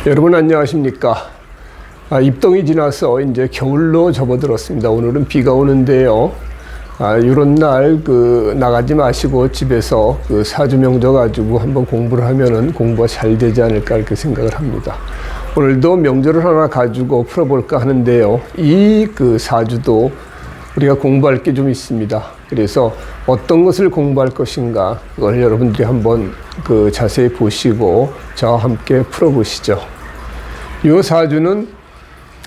여러분 안녕하십니까? 입동이 지나서 이제 겨울로 접어들었습니다. 오늘은 비가 오는데요. 이런 날 나가지 마시고 집에서 사주 명저 가지고 한번 공부를 하면은 공부가 잘 되지 않을까 이렇게 생각을 합니다. 오늘도 명절을 하나 가지고 풀어볼까 하는데요. 이 사주도 우리가 공부할 게 좀 있습니다. 그래서 어떤 것을 공부할 것인가 그걸 여러분들이 한번 자세히 보시고 저와 함께 풀어보시죠. 이 사주는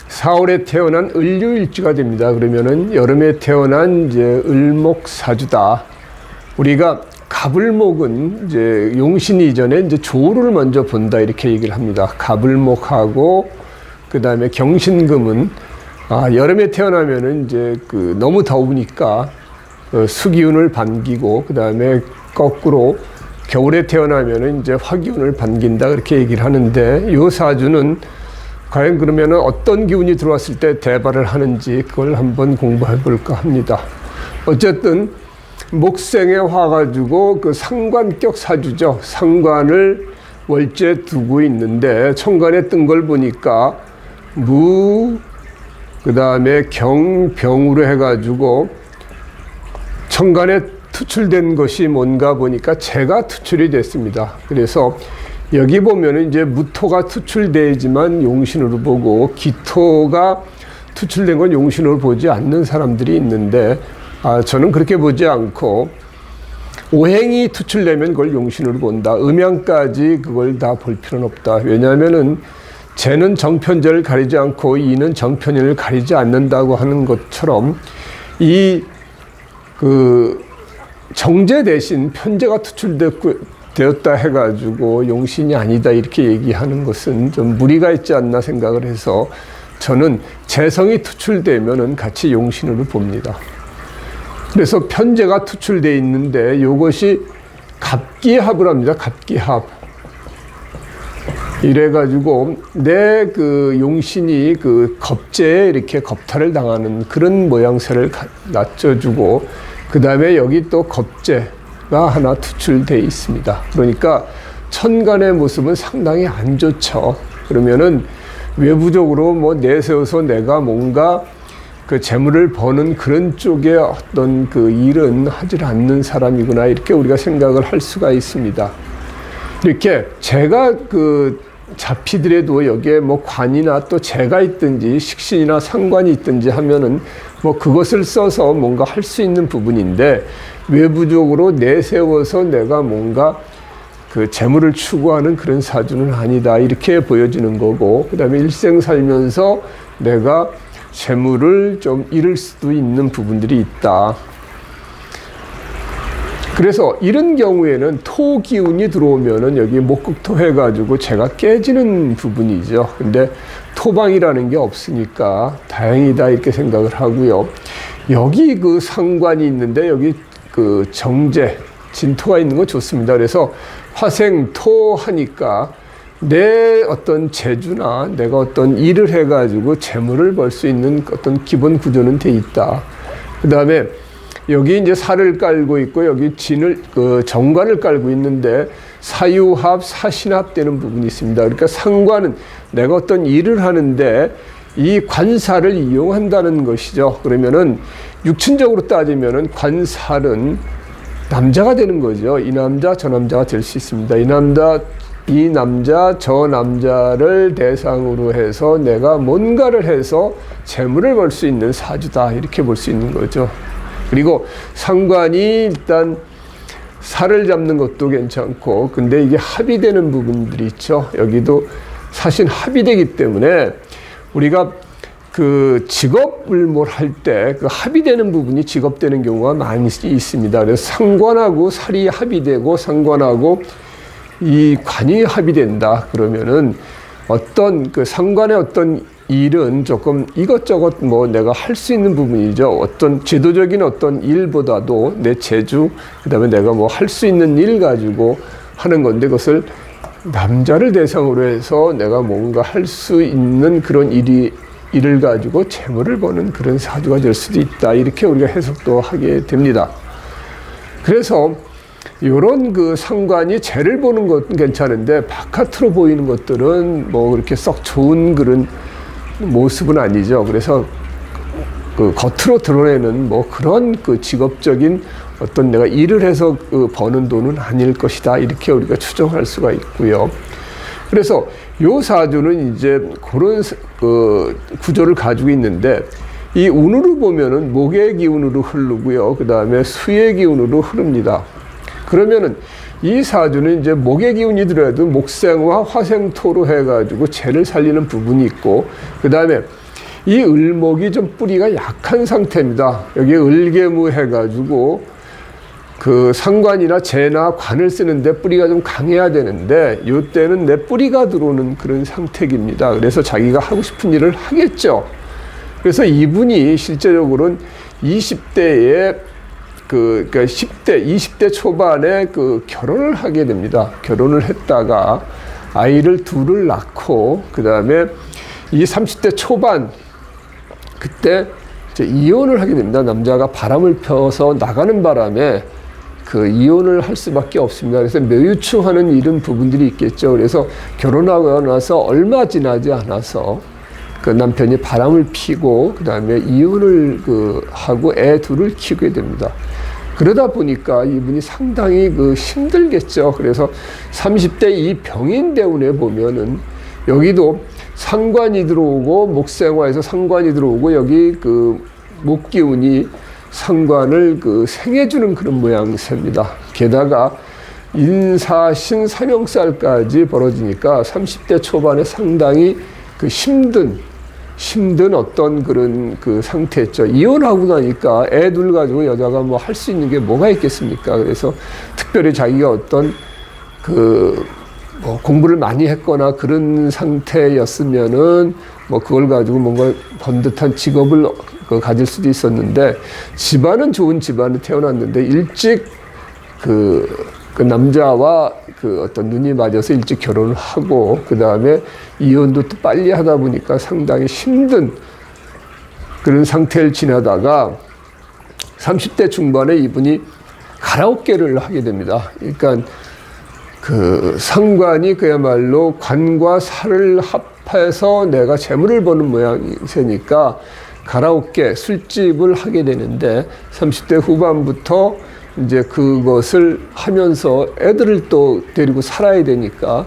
4월에 태어난 을류일주가 됩니다. 그러면은 여름에 태어난 이제 을목사주다. 우리가 갑을목은 이제 용신 이전에 이제 조를 먼저 본다 이렇게 얘기를 합니다. 갑을목하고 그 다음에 경신금은 여름에 태어나면은 이제 너무 더우니까 수기운을 반기고 그 다음에 거꾸로 겨울에 태어나면은 이제 화기운을 반긴다 그렇게 얘기를 하는데 이 사주는 과연 그러면은 어떤 기운이 들어왔을 때 대발을 하는지 그걸 한번 공부해 볼까 합니다. 어쨌든 목생에 화 가지고 상관격 사주죠. 상관을 월째 두고 있는데 천간에 뜬 걸 보니까 무 그 다음에 경병으로 해가지고 천간에 투출된 것이 뭔가 보니까 재가 투출이 됐습니다. 그래서 여기 보면은 이제 무토가 투출되지만 용신으로 보고 기토가 투출된 건 용신으로 보지 않는 사람들이 있는데 저는 그렇게 보지 않고 오행이 투출되면 그걸 용신으로 본다. 음양까지 그걸 다 볼 필요는 없다. 왜냐하면은 재는 정편재를 가리지 않고 이는 정편인을 가리지 않는다고 하는 것처럼 이 정재 대신 편재가 투출되었다 해가지고 용신이 아니다 이렇게 얘기하는 것은 좀 무리가 있지 않나 생각을 해서 저는 재성이 투출되면은 같이 용신으로 봅니다. 그래서 편재가 투출되어 있는데 이것이 갑기합을 합니다. 갑기합. 이래가지고 내 용신이 겁재에 이렇게 겁탈을 당하는 그런 모양새를 낮춰주고 그 다음에 여기 또 겁재가 하나 투출되어 있습니다. 그러니까 천간의 모습은 상당히 안 좋죠. 그러면은 외부적으로 내세워서 내가 뭔가 재물을 버는 그런 쪽에 어떤 일은 하지 않는 사람이구나 이렇게 우리가 생각을 할 수가 있습니다. 이렇게 재가 잡히더라도 여기에 관이나 또 재가 있든지 식신이나 상관이 있든지 하면은 그것을 써서 뭔가 할 수 있는 부분인데 외부적으로 내세워서 내가 뭔가 재물을 추구하는 그런 사주는 아니다 이렇게 보여지는 거고 그 다음에 일생 살면서 내가 재물을 좀 잃을 수도 있는 부분들이 있다. 그래서 이런 경우에는 토 기운이 들어오면은 여기 목극토 해가지고 재가 깨지는 부분이죠. 근데 토방이라는 게 없으니까 다행이다 이렇게 생각을 하고요. 여기 상관이 있는데 여기 정재, 진토가 있는 거 좋습니다. 그래서 화생토 하니까 내 어떤 재주나 내가 어떤 일을 해가지고 재물을 벌 수 있는 어떤 기본 구조는 돼 있다. 그 다음에 여기 이제 살을 깔고 있고 여기 진을 정관을 깔고 있는데 사유합, 사신합 되는 부분이 있습니다. 그러니까 상관은 내가 어떤 일을 하는데 이 관살을 이용한다는 것이죠. 그러면은 육친적으로 따지면은 관살은 남자가 되는 거죠. 이 남자, 저 남자가 될 수 있습니다. 이 남자, 저 남자를 대상으로 해서 내가 뭔가를 해서 재물을 벌 수 있는 사주다 이렇게 볼 수 있는 거죠. 그리고 상관이 일단 살을 잡는 것도 괜찮고 근데 이게 합이 되는 부분들이 있죠. 여기도 사실 합이 되기 때문에 우리가 직업을 할 때 합이 되는 부분이 직업되는 경우가 많이 있습니다. 그래서 상관하고 살이 합이 되고 상관하고 이 관이 합이 된다 그러면은 어떤 상관의 어떤 일은 조금 이것저것 내가 할 수 있는 부분이죠. 어떤 제도적인 어떤 일보다도 내 재주, 그 다음에 내가 할 수 있는 일 가지고 하는 건데 그것을 남자를 대상으로 해서 내가 뭔가 할 수 있는 그런 일을 가지고 재물을 버는 그런 사주가 될 수도 있다. 이렇게 우리가 해석도 하게 됩니다. 그래서 요런 그 상관이 쟤를 보는 것은 괜찮은데 바깥으로 보이는 것들은 뭐 그렇게 썩 좋은 그런 모습은 아니죠. 그래서 그 겉으로 드러내는 뭐 그런 그 직업적인 어떤 내가 일을 해서 그 버는 돈은 아닐 것이다. 이렇게 우리가 추정할 수가 있고요. 그래서 요 사주는 이제 그런 그 구조를 가지고 있는데 이 운으로 보면은 목의 기운으로 흐르고요. 그 다음에 수의 기운으로 흐릅니다. 그러면은 이 사주는 이제 목의 기운이 들어도 목생화 화생토로 해가지고 재를 살리는 부분이 있고, 그 다음에 이 을목이 좀 뿌리가 약한 상태입니다. 여기에 을계무 해가지고 그 상관이나 재나 관을 쓰는데 뿌리가 좀 강해야 되는데 이때는 내 뿌리가 들어오는 그런 상태입니다. 그래서 자기가 하고 싶은 일을 하겠죠. 그래서 이분이 실제적으로는 20대에 그러니까 10대, 20대 초반에 그 결혼을 하게 됩니다. 결혼을 했다가 아이를 둘을 낳고 그 다음에 이 30대 초반 그때 이제 이혼을 하게 됩니다. 남자가 바람을 펴서 나가는 바람에 그 이혼을 할 수밖에 없습니다. 그래서 묘유충하는 이런 부분들이 있겠죠. 그래서 결혼하고 나서 얼마 지나지 않아서 그 남편이 바람을 피고 그 다음에 이혼을 하고 애 둘을 키우게 됩니다. 그러다 보니까 이분이 상당히 힘들겠죠. 그래서 30대 이 병인대운에 보면은 여기도 상관이 들어오고 목생화에서 상관이 들어오고 여기 목기운이 상관을 생해주는 그런 모양새입니다. 게다가 인사신 삼형살까지 벌어지니까 30대 초반에 상당히 힘든 어떤 그런 상태였죠. 이혼하고 나니까 애 둘 가지고 여자가 뭐 할 수 있는 게 뭐가 있겠습니까? 그래서 특별히 자기가 어떤 뭐 공부를 많이 했거나 그런 상태였으면은 뭐 그걸 가지고 뭔가 번듯한 직업을 가질 수도 있었는데, 집안은 좋은 집안에 태어났는데 일찍 그 남자와 어떤 눈이 맞아서 일찍 결혼을 하고 그 다음에 이혼도 또 빨리 하다 보니까 상당히 힘든 그런 상태를 지나다가 30대 중반에 이분이 가라오케를 하게 됩니다. 그러니까 상관이 그야말로 관과 사를 합해서 내가 재물을 버는 모양새니까 가라오케, 술집을 하게 되는데 30대 후반부터 이제 그것을 하면서 애들을 또 데리고 살아야 되니까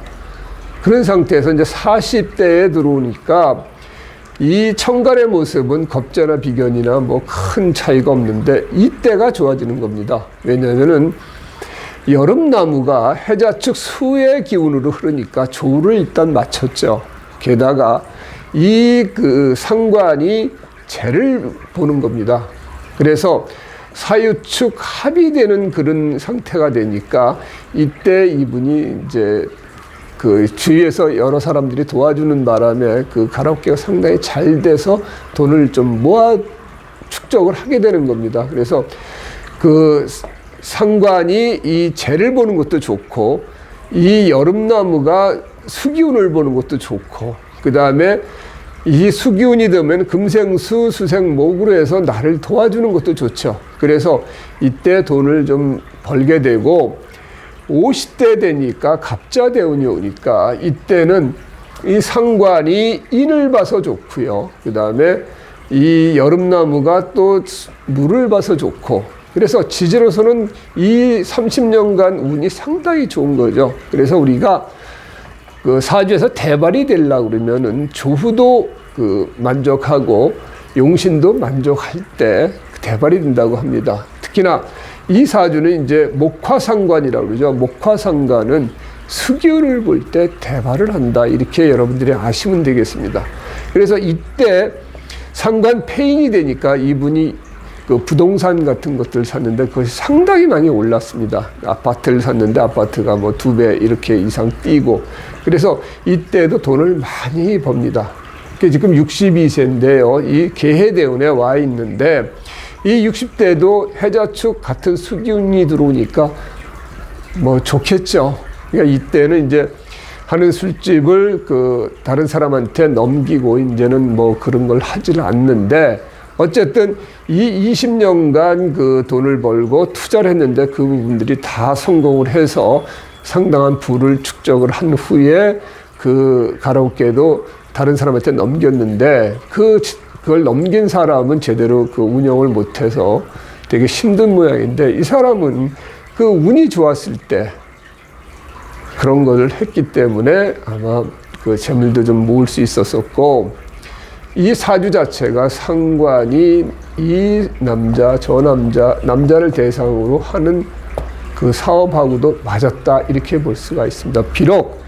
그런 상태에서 이제 40대에 들어오니까 이 청간의 모습은 겁재나 비견이나 뭐 큰 차이가 없는데 이때가 좋아지는 겁니다. 왜냐하면은 여름나무가 해자축 수의 기운으로 흐르니까 조를 일단 맞췄죠. 게다가 이 상관이 재를 보는 겁니다. 그래서 사유축 합이 되는 그런 상태가 되니까 이때 이분이 이제 주위에서 여러 사람들이 도와주는 바람에 가라오케가 상당히 잘 돼서 돈을 좀 모아 축적을 하게 되는 겁니다. 그래서 상관이 이 재를 보는 것도 좋고 이 여름나무가 수기운을 보는 것도 좋고 그 다음에 이 수기운이 되면 금생수 수생목으로 해서 나를 도와주는 것도 좋죠. 그래서 이때 돈을 좀 벌게 되고 50대 되니까 갑자대운이 오니까 이때는 이 상관이 인을 봐서 좋고요. 그 다음에 이 여름나무가 또 물을 봐서 좋고 그래서 지지로서는 이 30년간 운이 상당히 좋은 거죠. 그래서 우리가 사주에서 대발이 되려고 그러면은 조후도 만족하고 용신도 만족할 때 대발이 된다고 합니다. 특히나 이 사주는 이제 목화상관이라고 그러죠. 목화상관은 수기운을 볼 때 대발을 한다. 이렇게 여러분들이 아시면 되겠습니다. 그래서 이때 상관 폐인이 되니까 이분이 부동산 같은 것들 샀는데 그것이 상당히 많이 올랐습니다. 아파트를 샀는데 아파트가 뭐 2배 이렇게 이상 뛰고 그래서 이때도 돈을 많이 법니다. 지금 62세인데요. 이 계해대운에 와 있는데 이 60대도 해자축 같은 수기운이 들어오니까 뭐 좋겠죠. 그러니까 이때는 이제 하는 술집을 다른 사람한테 넘기고 이제는 뭐 그런 걸 하질 않는데 어쨌든 이 20년간 그 돈을 벌고 투자를 했는데 그 부분들이 다 성공을 해서 상당한 부를 축적을 한 후에 그 가라오케도 다른 사람한테 넘겼는데 그걸 넘긴 사람은 제대로 그 운영을 못해서 되게 힘든 모양인데 이 사람은 그 운이 좋았을 때 그런 것을 했기 때문에 아마 그 재물도 좀 모을 수 있었었고 이 사주 자체가 상관이 이 남자 저 남자를 대상으로 하는 그 사업하고도 맞았다 이렇게 볼 수가 있습니다. 비록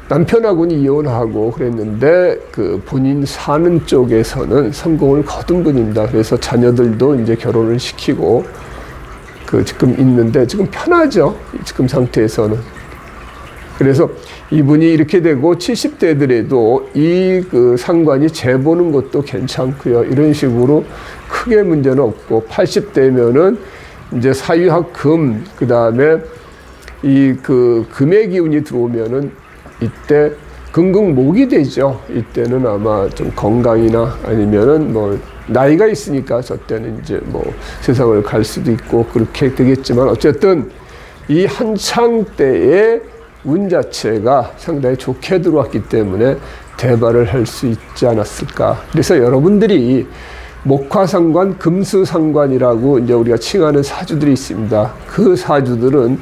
남편하고는 이혼하고 그랬는데 그 본인 사는 쪽에서는 성공을 거둔 분입니다. 그래서 자녀들도 이제 결혼을 시키고 그 지금 있는데 지금 편하죠. 지금 상태에서는. 그래서 이분이 이렇게 되고 70대들에도 이 그 상관이 재보는 것도 괜찮고요. 이런 식으로 크게 문제는 없고 80대면은 이제 사유학 금, 그 다음에 이 그 금의 기운이 들어오면은 이때 금극목이 되죠. 이때는 아마 좀 건강이나 아니면은 뭐 나이가 있으니까 저 때는 이제 뭐 세상을 갈 수도 있고 그렇게 되겠지만 어쨌든 이 한창 때에 운 자체가 상당히 좋게 들어왔기 때문에 대발을 할 수 있지 않았을까. 그래서 여러분들이 목화상관, 금수상관이라고 이제 우리가 칭하는 사주들이 있습니다. 그 사주들은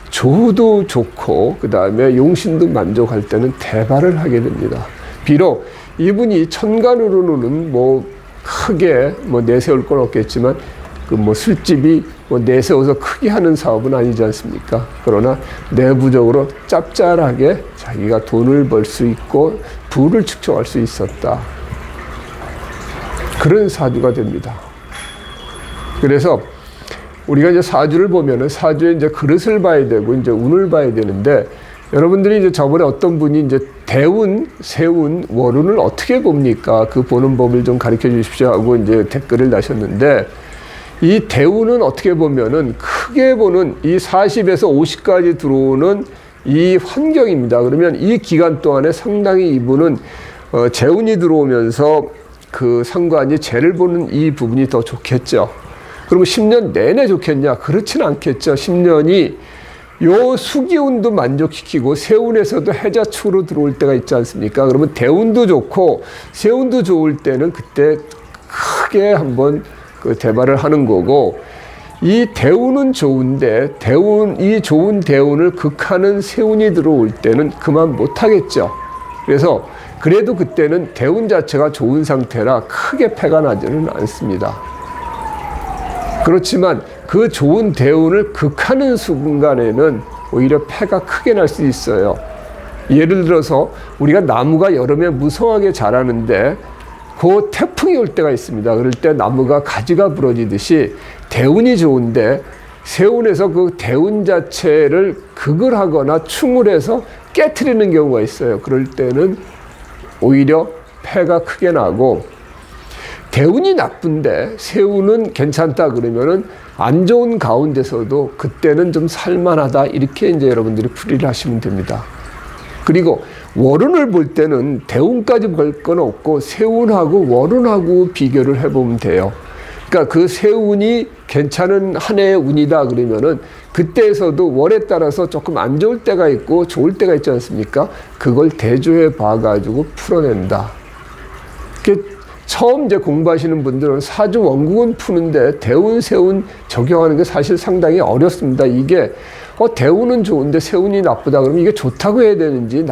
조도 좋고 그 다음에 용신도 만족할 때는 대발을 하게 됩니다. 비록 이분이 천간으로는 뭐 크게 뭐 내세울 건 없겠지만 그 뭐 술집이 뭐 내세워서 크게 하는 사업은 아니지 않습니까? 그러나 내부적으로 짭짤하게 자기가 돈을 벌 수 있고 부를 축적할 수 있었다. 그런 사주가 됩니다. 그래서 우리가 이제 사주를 보면은 사주에 이제 그릇을 봐야 되고 이제 운을 봐야 되는데 여러분들이 이제 저번에 어떤 분이 이제 대운, 세운, 월운을 어떻게 봅니까? 그 보는 법을 좀 가르쳐 주십시오 하고 이제 댓글을 다셨는데 이 대운은 어떻게 보면은 크게 보는 이 40에서 50까지 들어오는 이 환경입니다. 그러면 이 기간 동안에 상당히 이분은 재운이 들어오면서 그 상관이 재를 보는 이 부분이 더 좋겠죠. 그러면 10년 내내 좋겠냐? 그렇진 않겠죠. 10년이 요 수기운도 만족시키고 세운에서도 해자축으로 들어올 때가 있지 않습니까? 그러면 대운도 좋고 세운도 좋을 때는 그때 크게 한번 그 대발을 하는 거고 이 대운은 좋은데 이 좋은 대운을 극하는 세운이 들어올 때는 그만 못하겠죠. 그래서 그래도 그때는 대운 자체가 좋은 상태라 크게 패가 나지는 않습니다. 그렇지만 그 좋은 대운을 극하는 순간에는 오히려 패가 크게 날 수 있어요. 예를 들어서 우리가 나무가 여름에 무성하게 자라는데 그 태풍이 올 때가 있습니다. 그럴 때 나무가 가지가 부러지듯이 대운이 좋은데 세운에서 그 대운 자체를 극을 하거나 충을 해서 깨트리는 경우가 있어요. 그럴 때는 오히려 패가 크게 나고 대운이 나쁜데 세운은 괜찮다 그러면은 안 좋은 가운데서도 그때는 좀 살만하다 이렇게 이제 여러분들이 풀이를 하시면 됩니다. 그리고 월운을 볼 때는 대운까지 볼 건 없고 세운하고 월운하고 비교를 해보면 돼요. 그러니까 그 세운이 괜찮은 한 해의 운이다 그러면은 그때에서도 월에 따라서 조금 안 좋을 때가 있고 좋을 때가 있지 않습니까? 그걸 대조해 봐가지고 풀어낸다. 처음 이제 공부하시는 분들은 사주 원국은 푸는데 대운, 세운 적용하는 게 사실 상당히 어렵습니다. 이게 대운은 좋은데 세운이 나쁘다 그러면 이게 좋다고 해야 되는지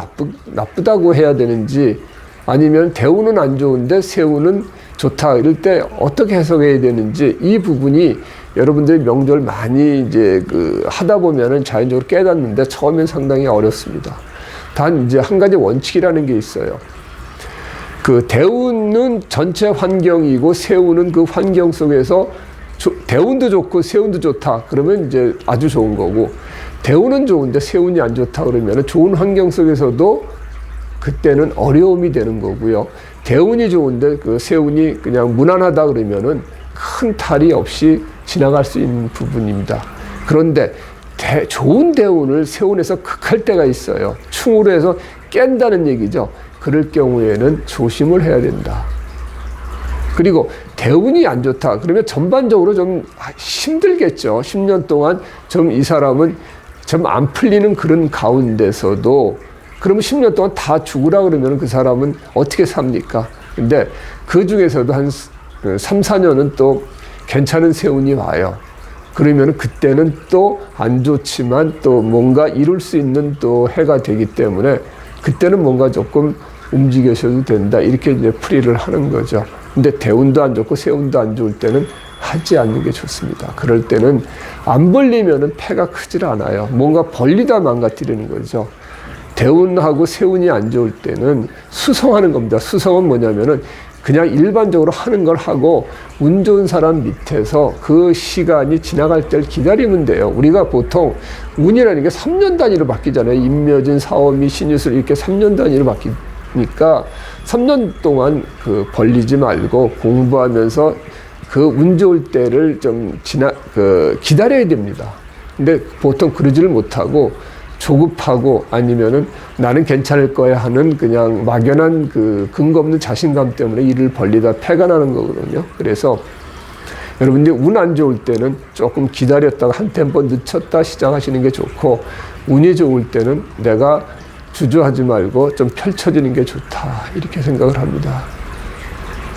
나쁘다고 해야 되는지 아니면 대운은 안 좋은데 세운은 좋다 이럴 때 어떻게 해석해야 되는지 이 부분이 여러분들이 명절 많이 이제 하다 보면은 자연적으로 깨닫는데 처음엔 상당히 어렵습니다. 단 이제 한 가지 원칙이라는 게 있어요. 그 대운은 전체 환경이고 세운은 그 환경 속에서 대운도 좋고 세운도 좋다 그러면 이제 아주 좋은 거고 대운은 좋은데 세운이 안 좋다 그러면 좋은 환경 속에서도 그때는 어려움이 되는 거고요. 대운이 좋은데 그 세운이 그냥 무난하다 그러면은 큰 탈이 없이 지나갈 수 있는 부분입니다. 그런데 좋은 대운을 세운에서 극할 때가 있어요. 충으로 해서 깬다는 얘기죠. 그럴 경우에는 조심을 해야 된다. 그리고 대운이 안 좋다. 그러면 전반적으로 좀 힘들겠죠. 10년 동안 좀 이 사람은 좀 안 풀리는 그런 가운데서도 그러면 10년 동안 다 죽으라 그러면 그 사람은 어떻게 삽니까? 근데 그 중에서도 한 3, 4년은 또 괜찮은 세운이 와요. 그러면 그때는 또 안 좋지만 또 뭔가 이룰 수 있는 또 해가 되기 때문에 그때는 뭔가 조금 움직여셔도 된다. 이렇게 이제 풀이를 하는 거죠. 근데 대운도 안 좋고 세운도 안 좋을 때는 하지 않는 게 좋습니다. 그럴 때는 안 벌리면은 패가 크질 않아요. 뭔가 벌리다 망가뜨리는 거죠. 대운하고 세운이 안 좋을 때는 수성하는 겁니다. 수성은 뭐냐면은 그냥 일반적으로 하는 걸 하고 운 좋은 사람 밑에서 그 시간이 지나갈 때를 기다리면 돼요. 우리가 보통 운이라는 게 3년 단위로 바뀌잖아요. 임묘진, 사오미, 신유술 이렇게 3년 단위로 바뀌니까 3년 동안 그 벌리지 말고 공부하면서 그 운 좋을 때를 좀 기다려야 됩니다. 근데 보통 그러지를 못하고 조급하고 아니면은 나는 괜찮을 거야 하는 그냥 막연한 그 근거 없는 자신감 때문에 일을 벌리다 패가 나는 거거든요. 그래서 여러분들이 운 안 좋을 때는 조금 기다렸다가 한 템포 늦췄다 시작하시는 게 좋고, 운이 좋을 때는 내가 주저하지 말고 좀 펼쳐지는 게 좋다 이렇게 생각을 합니다.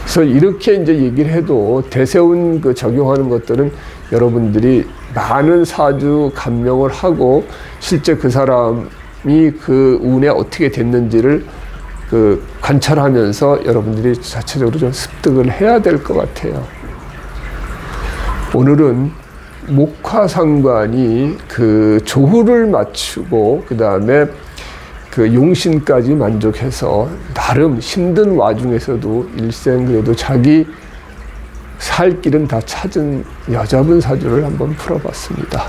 그래서 이렇게 이제 얘기를 해도 대세운 그 적용하는 것들은 여러분들이 많은 사주 감명을 하고 실제 그 사람이 그 운에 어떻게 됐는지를 그 관찰하면서 여러분들이 자체적으로 좀 습득을 해야 될 것 같아요. 오늘은 목화상관이 그 조후를 맞추고 그 다음에 그 용신까지 만족해서 나름 힘든 와중에서도 일생 그래도 자기 살 길은 다 찾은 여자분 사주를 한번 풀어봤습니다.